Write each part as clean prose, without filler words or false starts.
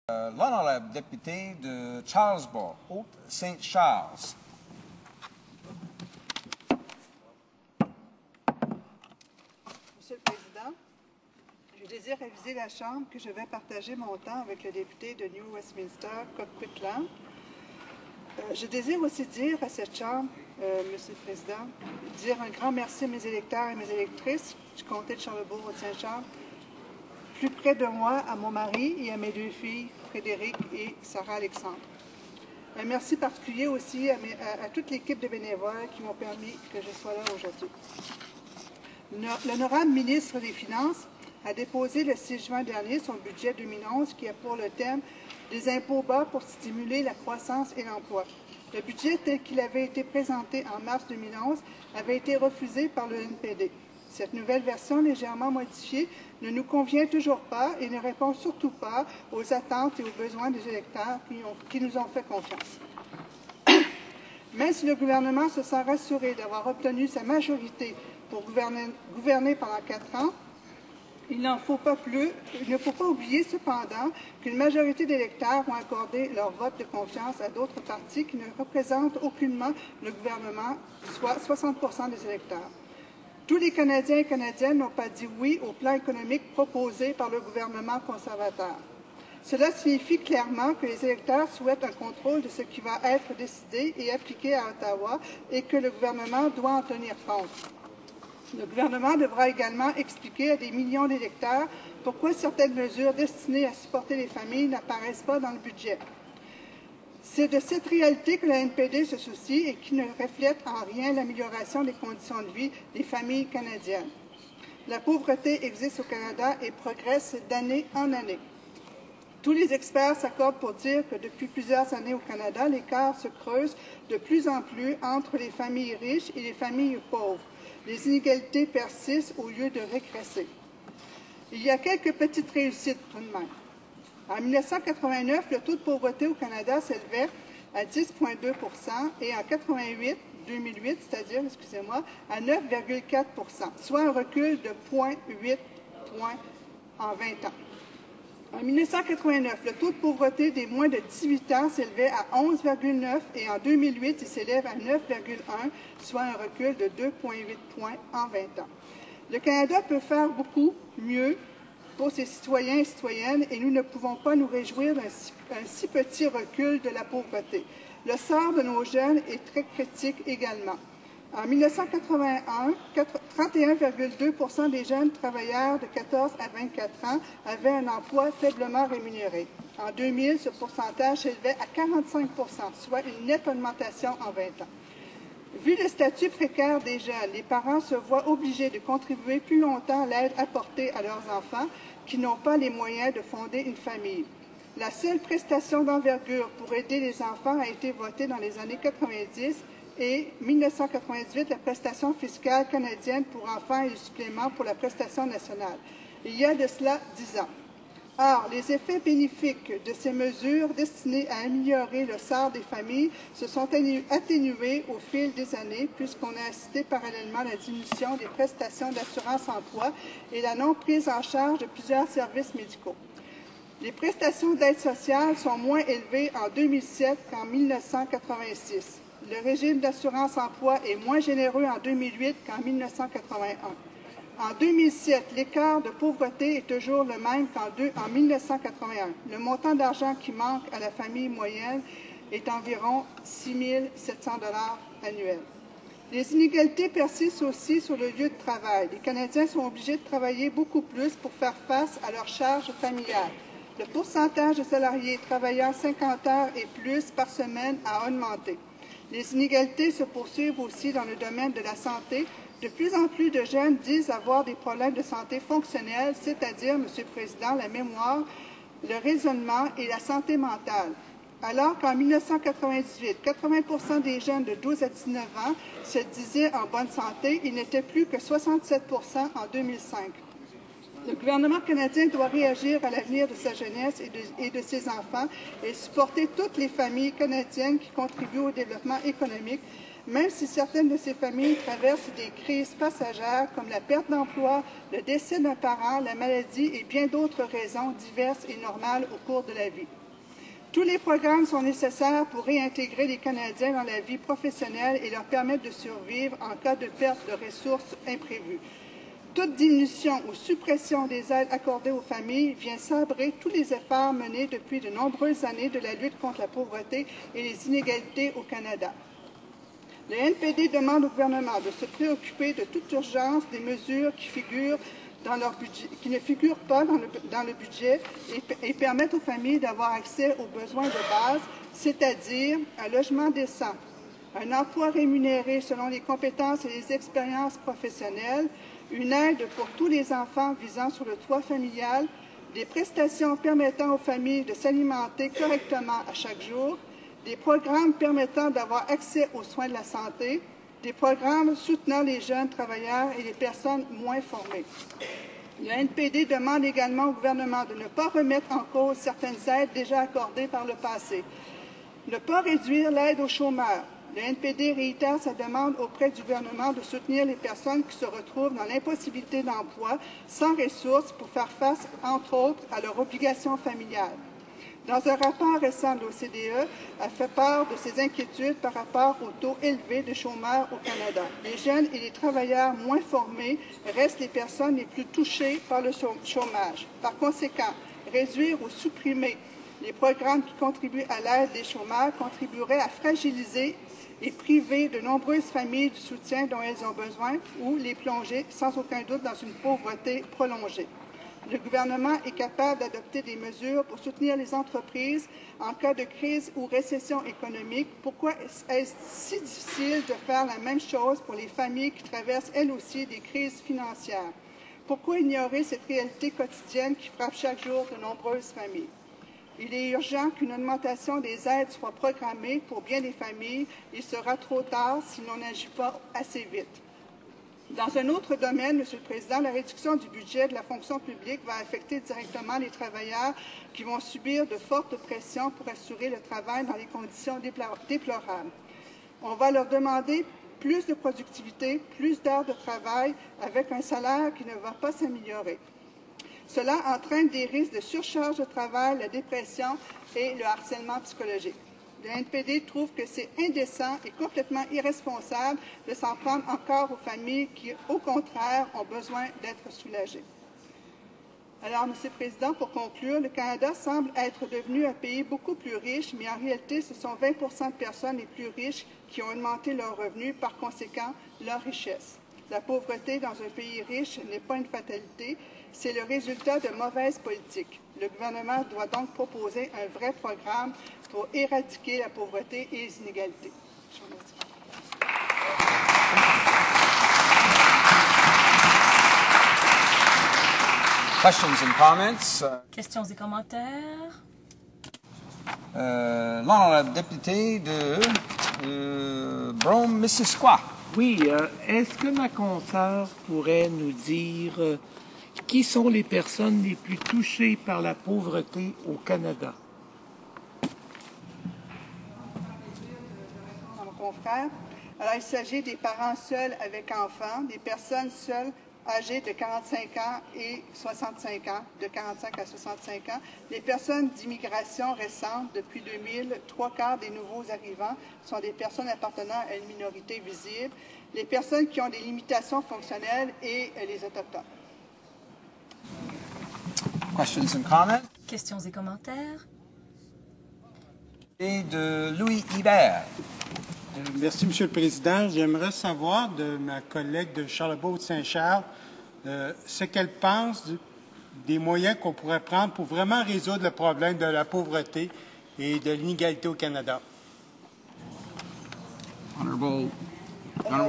L'honorable député de Charlesbourg, Haute-Saint-Charles. Monsieur le Président, je désire aviser la Chambre que je vais partager mon temps avec le député de New Westminster, Coquitlam. Je désire aussi dire à cette Chambre, Monsieur le Président, dire un grand merci à mes électeurs et mes électrices du comté de Charlesbourg, Haute-Saint-Charles, plus près de moi, à mon mari et à mes deux filles, Frédéric et Sarah Alexandre. Un merci particulier aussi à toute l'équipe de bénévoles qui m'ont permis que je sois là aujourd'hui. L'honorable ministre des Finances a déposé le 6 juin dernier son budget 2011 qui a pour le thème « Des impôts bas pour stimuler la croissance et l'emploi ». Le budget tel qu'il avait été présenté en mars 2011 avait été refusé par le NPD. Cette nouvelle version légèrement modifiée ne nous convient toujours pas et ne répond surtout pas aux attentes et aux besoins des électeurs qui nous ont fait confiance. Même si le gouvernement se sent rassuré d'avoir obtenu sa majorité pour gouverner pendant 4 ans, il ne faut pas oublier cependant qu'une majorité d'électeurs ont accordé leur vote de confiance à d'autres partis qui ne représentent aucunement le gouvernement, soit 60% des électeurs. Tous les Canadiens et Canadiennes n'ont pas dit oui au plan économique proposé par le gouvernement conservateur. Cela signifie clairement que les électeurs souhaitent un contrôle de ce qui va être décidé et appliqué à Ottawa et que le gouvernement doit en tenir compte. Le gouvernement devra également expliquer à des millions d'électeurs pourquoi certaines mesures destinées à supporter les familles n'apparaissent pas dans le budget. C'est de cette réalité que la NPD se soucie et qui ne reflète en rien l'amélioration des conditions de vie des familles canadiennes. La pauvreté existe au Canada et progresse d'année en année. Tous les experts s'accordent pour dire que depuis plusieurs années au Canada, l'écart se creuse de plus en plus entre les familles riches et les familles pauvres. Les inégalités persistent au lieu de régresser. Il y a quelques petites réussites tout de même. En 1989, le taux de pauvreté au Canada s'élevait à 10,2 % et en 2008, c'est-à-dire, à 9,4 %, soit un recul de 0,8 points en 20 ans. En 1989, le taux de pauvreté des moins de 18 ans s'élevait à 11,9 et en 2008, il s'élève à 9,1, soit un recul de 2,8 points en 20 ans. Le Canada peut faire beaucoup mieux pour ses citoyens et citoyennes et nous ne pouvons pas nous réjouir d'un si petit recul de la pauvreté. Le sort de nos jeunes est très critique également. En 1981, 31,2 % des jeunes travailleurs de 14 à 24 ans avaient un emploi faiblement rémunéré. En 2000, ce pourcentage s'élevait à 45 %, soit une nette augmentation en 20 ans. Vu le statut précaire des jeunes, les parents se voient obligés de contribuer plus longtemps à l'aide apportée à leurs enfants qui n'ont pas les moyens de fonder une famille. La seule prestation d'envergure pour aider les enfants a été votée dans les années 90 et 1998, la prestation fiscale canadienne pour enfants et le supplément pour la prestation nationale. Il y a de cela 10 ans. Or, les effets bénéfiques de ces mesures destinées à améliorer le sort des familles se sont atténués au fil des années puisqu'on a assisté parallèlement à la diminution des prestations d'assurance-emploi et la non-prise en charge de plusieurs services médicaux. Les prestations d'aide sociale sont moins élevées en 2007 qu'en 1986. Le régime d'assurance-emploi est moins généreux en 2008 qu'en 1981. En 2007, l'écart de pauvreté est toujours le même qu'en 1981. Le montant d'argent qui manque à la famille moyenne est environ 6 700 $ annuels. Les inégalités persistent aussi sur le lieu de travail. Les Canadiens sont obligés de travailler beaucoup plus pour faire face à leurs charges familiales. Le pourcentage de salariés travaillant 50 heures et plus par semaine a augmenté. Les inégalités se poursuivent aussi dans le domaine de la santé. De plus en plus de jeunes disent avoir des problèmes de santé fonctionnelle, c'est-à-dire, Monsieur le Président, la mémoire, le raisonnement et la santé mentale. Alors qu'en 1998, 80 % des jeunes de 12 à 19 ans se disaient en bonne santé, il n'était plus que 67 % en 2005. Le gouvernement canadien doit réagir à l'avenir de sa jeunesse et de ses enfants et supporter toutes les familles canadiennes qui contribuent au développement économique Même si certaines de ces familles traversent des crises passagères comme la perte d'emploi, le décès d'un parent, la maladie et bien d'autres raisons diverses et normales au cours de la vie. Tous les programmes sont nécessaires pour réintégrer les Canadiens dans la vie professionnelle et leur permettre de survivre en cas de perte de ressources imprévues. Toute diminution ou suppression des aides accordées aux familles vient sabrer tous les efforts menés depuis de nombreuses années de la lutte contre la pauvreté et les inégalités au Canada. Le NPD demande au gouvernement de se préoccuper de toute urgence des mesures qui ne figurent pas dans le budget et permettent aux familles d'avoir accès aux besoins de base, c'est-à-dire un logement décent, un emploi rémunéré selon les compétences et les expériences professionnelles, une aide pour tous les enfants visant sur le toit familial, des prestations permettant aux familles de s'alimenter correctement à chaque jour, des programmes permettant d'avoir accès aux soins de la santé, des programmes soutenant les jeunes travailleurs et les personnes moins formées. Le NPD demande également au gouvernement de ne pas remettre en cause certaines aides déjà accordées par le passé, ne pas réduire l'aide aux chômeurs. Le NPD réitère sa demande auprès du gouvernement de soutenir les personnes qui se retrouvent dans l'impossibilité d'emploi sans ressources pour faire face, entre autres, à leurs obligations familiales. Dans un rapport récent de l'OCDE, a fait part de ses inquiétudes par rapport au taux élevé de chômeurs au Canada. Les jeunes et les travailleurs moins formés restent les personnes les plus touchées par le chômage. Par conséquent, réduire ou supprimer les programmes qui contribuent à l'aide des chômeurs contribuerait à fragiliser et priver de nombreuses familles du soutien dont elles ont besoin ou les plonger sans aucun doute dans une pauvreté prolongée. Le gouvernement est capable d'adopter des mesures pour soutenir les entreprises en cas de crise ou récession économique. Pourquoi est-ce si difficile de faire la même chose pour les familles qui traversent elles aussi des crises financières? Pourquoi ignorer cette réalité quotidienne qui frappe chaque jour de nombreuses familles? Il est urgent qu'une augmentation des aides soit programmée pour bien des familles. Il sera trop tard si l'on n'agit pas assez vite. Dans un autre domaine, Monsieur le Président, la réduction du budget de la fonction publique va affecter directement les travailleurs qui vont subir de fortes pressions pour assurer le travail dans des conditions déplorables. On va leur demander plus de productivité, plus d'heures de travail avec un salaire qui ne va pas s'améliorer. Cela entraîne des risques de surcharge de travail, la dépression et le harcèlement psychologique. Le NPD trouve que c'est indécent et complètement irresponsable de s'en prendre encore aux familles qui, au contraire, ont besoin d'être soulagées. Alors, Monsieur le Président, pour conclure, le Canada semble être devenu un pays beaucoup plus riche, mais en réalité, ce sont 20 % de personnes les plus riches qui ont augmenté leurs revenus, par conséquent, leur richesse. La pauvreté dans un pays riche n'est pas une fatalité, c'est le résultat de mauvaises politiques. Le gouvernement doit donc proposer un vrai programme pour éradiquer la pauvreté et les inégalités. Je vous remercie. Questions and comments? Questions et commentaires? L'honorable député de Brome-Missisquoi. Oui, est-ce que ma consoeur pourrait nous dire qui sont les personnes les plus touchées par la pauvreté au Canada? Mon confrère. Alors, il s'agit des parents seuls avec enfants, des personnes seules âgées de 45 ans et 65 ans, de 45 à 65 ans, les personnes d'immigration récente depuis 2000, 3/4 des nouveaux arrivants sont des personnes appartenant à une minorité visible, les personnes qui ont des limitations fonctionnelles et les Autochtones. Questions and comments? Questions et commentaires? Et de Louis Hibert. Merci, Monsieur le Président. J'aimerais savoir de ma collègue de Charlebourg-Saint-Charles ce qu'elle pense des moyens qu'on pourrait prendre pour vraiment résoudre le problème de la pauvreté et de l'inégalité au Canada. Honorable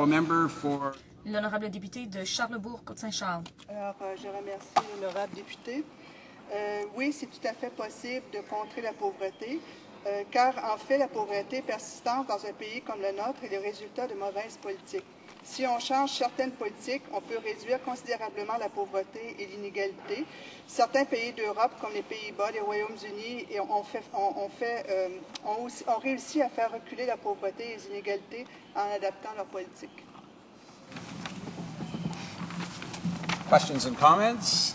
member for... L'honorable député de Charlebourg-Côte-Saint-Charles. Alors, je remercie l'honorable député. Oui, c'est tout à fait possible de contrer la pauvreté, car en fait, la pauvreté persistante dans un pays comme le nôtre est le résultat de mauvaises politiques. Si on change certaines politiques, on peut réduire considérablement la pauvreté et l'inégalité. Certains pays d'Europe, comme les Pays-Bas, les Royaumes-Unis, ont réussi à faire reculer la pauvreté et les inégalités en adaptant leurs politiques. Questions and comments?